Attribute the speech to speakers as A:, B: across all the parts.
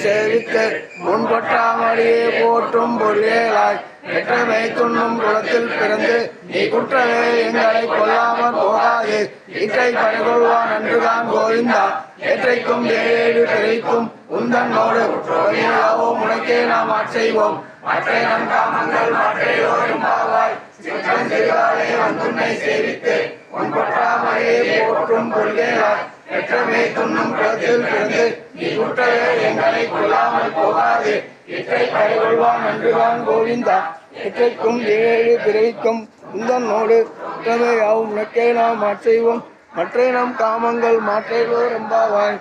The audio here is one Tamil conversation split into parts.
A: சேவித்து முன்பற்றாமடியே போற்றும் பொருளாய் பெற்றமை துண்ணும் குளத்தில் பிறந்து நீ குற்றவே எங்களை கொல்லாமல் போகாது இற்றை பறிகொள்வான் நன்றுதான் கோவிந்தா ஏற்றைக்கும் ஏழு பிழைக்கும் உந்தன்னோடு குற்றவையாவோம் உனக்கே நாம் ஆட்செய்வோம் மற்றை நம் காமங்கள் மற்றையோரும் பாவாய் சிற்றம் செய்வாரே வந்துன்னை சேவித்து முன்பற்றாமடியே போற்றும் பொருளாய் பெற்றமே துண்ணும் குளத்தில் பிறந்து நீ குற்றவே எங்களை கொல்லாமல் போகாது இற்றை பறிகொள்வான் நன்றுதான் கோவிந்தா இற்றைக்கும் ஏழு பிறவிக்கும் உந்தன்னோடு குற்றமையாவும் உனக்கே நாம் ஆட்செய்வோம் மற்ற நம் காமங்கள் மாற்றையோர் எம்பாவாய்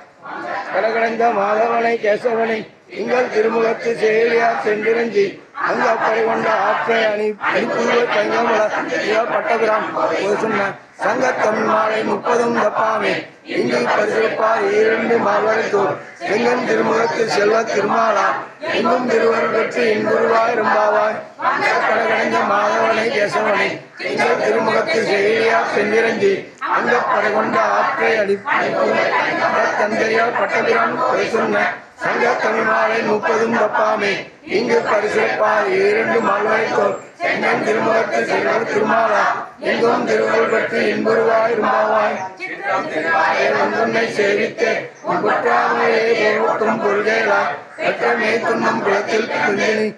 A: கடகடந்த மாதவனை கேசவனை எங்கள் திருமுகத்து செயலியார் சென்றிரஞ்சி அங்க பறிகொண்ட ஆற்றை அணிப்புவ தங்கமல பட்டபிரான் சொன்ன சங்கத்தமிழ் மாலை 30 தப்பாமே இங்கு பரிசிப்பார் 2 மாவரைத்தோர் செங்கன் திருமுகத்தில் செல்வ திருமாலா எங்கும் திருவருள் பெற்று இன்புருவாய் ரொம்பாவாய் கடகடந்த மாதவனை கேசவனை எங்கள் திருமுகத்தில் செயலியார் சென்றிரஞ்சி அங்க பறிகொண்ட ஆற்றை அணிப்புவ தந்தையார் பட்டபிரான் சொன்ன சங்க தமிழ் மாலை 30 தப்பாமே இங்கு பரிசிப்பார் 2 மால்வரைத்தோர் செங்கன் திருமுகத்தில் செல்வ திருமாலா எங்கும் திருவருள் பெற்று இன்புருவாய் ரொம்பாவாய் வந்துன்னை சேவித்து குற்றாமையே போற்றும் பொருள்களாய் பெற்றமே துண்ணும் குளத்தில்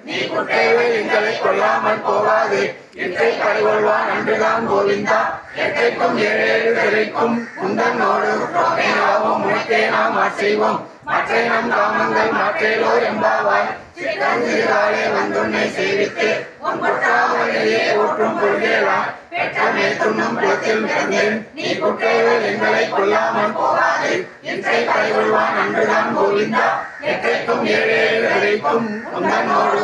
A: நீ குற்றவே எங்களை கொல்லாமல் போகாது இற்றை பறிகொள்வான் நன்றுதான் கோவிந்தா எற்றைக்கும் ஏழு பிழைக்கும் உந்தன்னோடு உனக்கே நாம் ஆட்செய்வோம் மற்ற நம் காமங்கள் மாற்றேலோர் எம்பாவாய் வந்துன்னை சேவித்து குற்றாமையே போற்றும் பொருள்களாய் பெற்றமே துண்ணும் குளத்தில் நீ குற்றவே எங்களை கொல்லாமல் போகாது இற்றை பறிகொள்வான் நன்றுதான் கோவிந்தா எற்றைக்கும் ஏழு பிழைக்கும் உந்தன்னோடு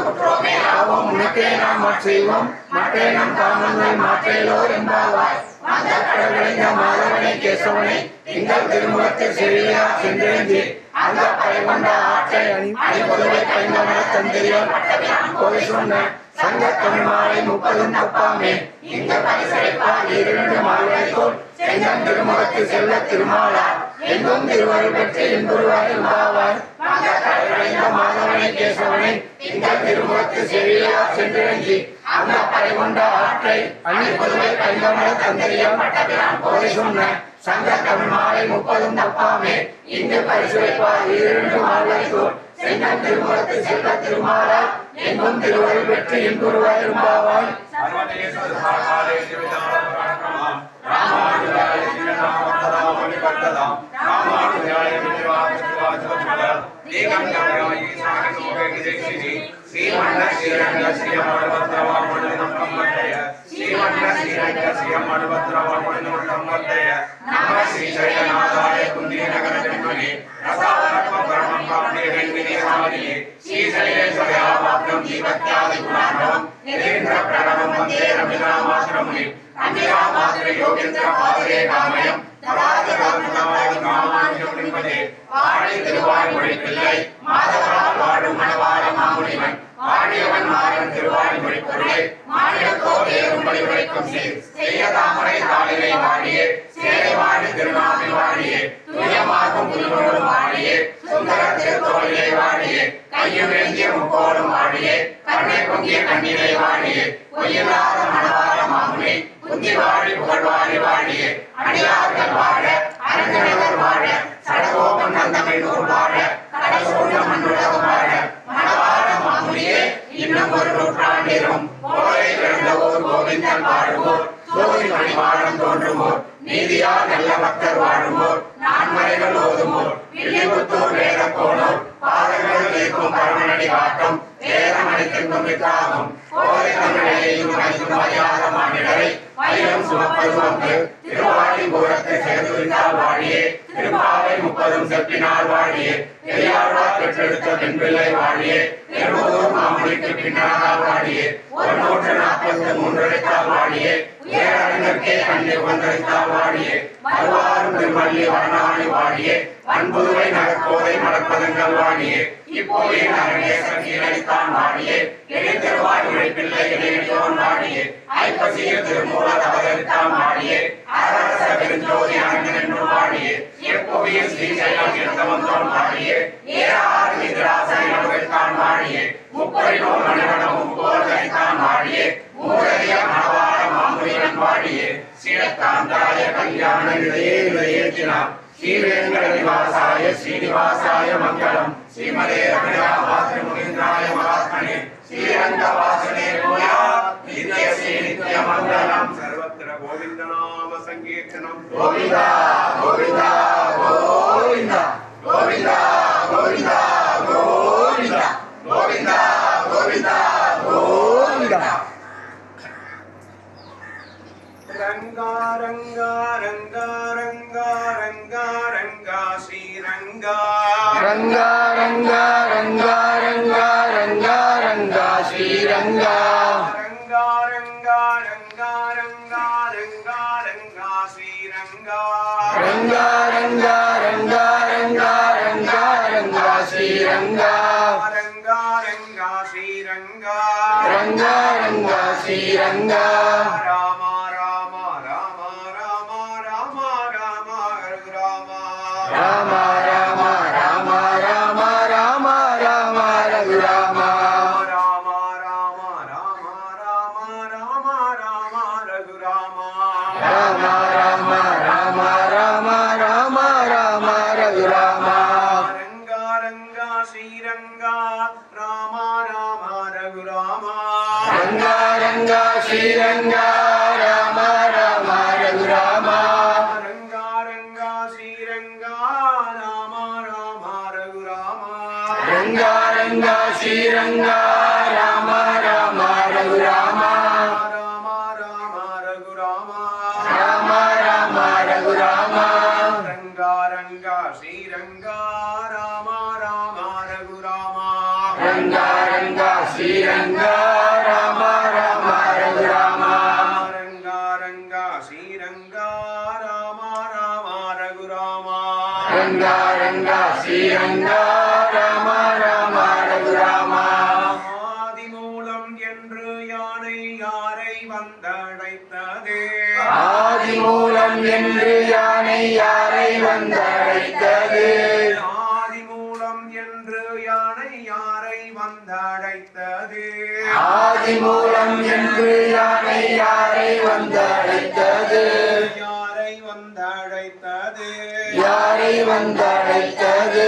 A: உனக்கே நாம் ஆட்செய்வோம் மற்ற நம் காமங்கள் மாற்றேலோர் எம்பாவாய் கடகடந்த மாதவனை கேசவனை எங்கள் திருமுகத்தில் செயலியார் சென்றிரஞ்சி அந்த பறிகொண்ட ஆற்றை அணிப்புவ தங்கமல தந்தையார் சொன்ன சங்க தமிழ் மாலை 30 தப்பாமே இங்கு பரிசிப்பார் 2 மால்வரைத்தோர் செங்கன் திருமுகத்தில் செல்வ திருமாலா எங்கும் திருவருள் பெற்று இன்புருவாய் ரொம்பாவாய் கடகடந்த மாதவனை கேசவனை எங்கள் திருமுகத்தில் செயலியார் சென்றிரஞ்சி அந்த பறிகொண்ட ஆற்றை அணிப்புவ தங்கமல தந்தையார் சொன்ன சங்க தமிழ் மாலை 30 தப்பாமே இங்கு பரிசிப்பார் 2 மால்வரைத்தோர் செங்கன் திருமுகத்தில் செல்வ திருமாலா எங்கும் திருவருள் பெற்று இன்புருவாய் ரொம்பாவாய் நீதியா நல்ல பக்தர் வாழுமோர் நான்மறைகள் ஓதுமோர் வில்லிபுத்தூர் வேத கோணோர் பாதங்கள் தீர்க்கும் பரமனடி காட்டும் வேதமணிக்கும் வித்தாகும் கோதை தமிழையும் அறியாத மாநிலரை வைரம் சுமப்பதுவங்கு திருவாடிபுரத்தை சேர்த்துவிட்டால் வாழியே திருப்பாவை 30 செப்பினால் வாழியே பெரியாழ்வார் பெற்றெடுத்த பெண்பிள்ளை வாழியே திருவூர் மாமொழிக்கு பின்னானால் வாழியே 143 எடுத்தால் வாழியே உயரறிஞர்க்கே கண்ணீர் வந்தெடுத்தால் வாழியே மறுவாரும் திருமல்லி வரணாணி வாழியே அன்புதுவை நகர்கோதை மலர்ப்பதங்கள் வாழியே இப்போதே நகரேசன் இணைத்தான் வாழியே இணைத்திருவாய் உழைப்பில்லை இணையோன் வாழியே ஐப்பசியில் திருமூலர் அவதரித்தான் வாழியே அரச பெருஞ்சோதி அனங்கன் என்று வாழியே எப்போவியில் ஸ்ரீசைலம் இருந்தவந்தோன் வாழியே ஏறாறு எதிராச மங்களம் ஸ்ரீமதே ரமணா மாத்ருமுகிந்திராய மகாத்மனே ஸ்ரீரங்கவாசனே பூயாத் நித்ய ஸ்ரீ நித்ய மங்களம்
B: सर्वत्र गोविंद नाम संकीर्तनम
A: கோவிந்தா கோவிந்தா கோவிந்தா கோவிந்தா கோவிந்தா கோவிந்தா கோவிந்தா கோவிந்தா கோவிந்தா
B: रंगा रंगा रंगा रंगा रंगा रंगा श्री रंगा
A: रंगा रंगा रंगा रंगा रंगा रंगा श्री रंगा
B: रंगा रंगा रंगा रंगा रंगा रंगा श्री रंगा
A: रंगा रंगा रंगा रंगा रंगा रंगा श्री रंगा
B: रंगा रंगा श्री रंगा
A: रंगा रंगा श्री रंगा
B: राम राम राम राम राम राम राम
A: राम राम राम राम राम राम रघुराम
B: राम राम राम राम राम राम रघुराम
A: राम राम राम राम राम राम रघुराम
B: रंगा रंगा श्री रंगा राम राम रघुराम
A: रंगा रंगा श्री रंगा राम राम रघुराम
B: रंगा रंगा श्री रंगा राम राम रघुराम
A: रंगा रंगा श्री रंगा राम राम रघुराम
B: राम राम रघुराम
A: राम राम रघुराम
B: रंगा रंगा श्री रंगा राम राम रघुराम
A: रंगा रंगा श्री रंगा राम राम रघुराम
B: रंगा रंगा श्री रंगा राम राम रघुराम
A: रंगा रंगा श्री रंगा राम राम रघुराम
B: ஆதிமூலம் என்று யானை யாரை வந்தடைத்தது
A: ஆதிமூலம் என்று யானை யாரை வந்தழைத்தது
B: ஆதிமூலம் என்று யானை யாரை வந்தடைத்தது
A: ஆதிமூலம் என்று யானை யாரை வந்தழைத்தது
B: யாரை வந்தடைத்தது
A: யாரை வந்தழைத்தது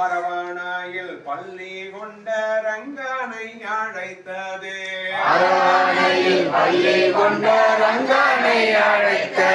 B: அரவணையில் பள்ளி கொண்ட ரங்கனை அழைத்தது
A: அரவணையில் பள்ளி கொண்ட ரங்கனை அழைத்தது